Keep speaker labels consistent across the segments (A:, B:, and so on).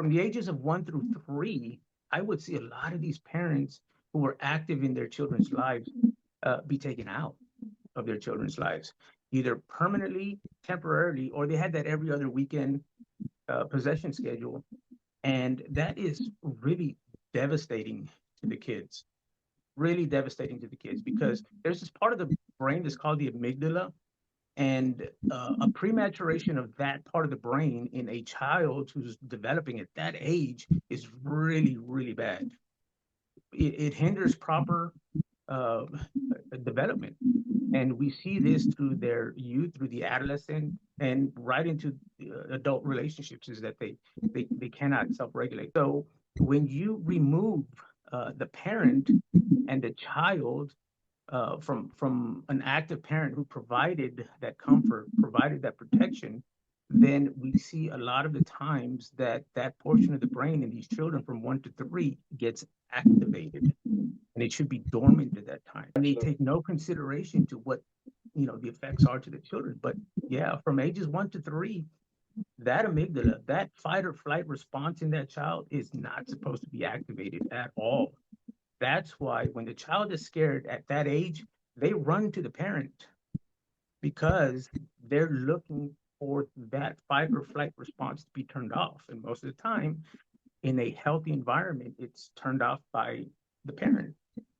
A: from the ages of 1 through 3, I would see a lot of these parents who were active in their children's lives be taken out of their children's lives, either permanently, temporarily, or they had that every other weekend possession schedule. And that is really devastating to the kids, really devastating to the kids, because there's this part of the brain that's called the amygdala, and a prematuration of that part of the brain in a child who's developing at that age is really, really bad. It hinders proper uh, development. And we see this through their youth, through the adolescent, and right into adult relationships, is that they cannot self-regulate. So when you remove the parent and the child from an active parent who provided that comfort, provided that protection, then we see a lot of the times that that portion of the brain in these children from 1 to 3 gets activated, and it should be dormant at that time. And they take no consideration to what the effects are to the children. But yeah, from ages 1 to 3, that amygdala, that fight or flight response in that child is not supposed to be activated at all. That's why when the child is scared at that age, they run to the parent because they're looking for that fight or flight response to be turned off. And most of the time, in a healthy environment, it's turned off by the parent.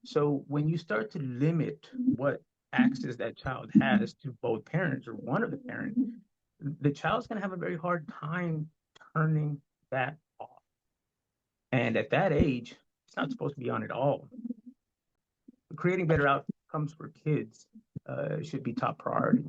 A: So when you start to limit what access that child has to both parents or one of the parents, the child's going to have a very hard time turning that off. And at that age, it's not supposed to be on at all. Creating better outcomes for kids should be top priority.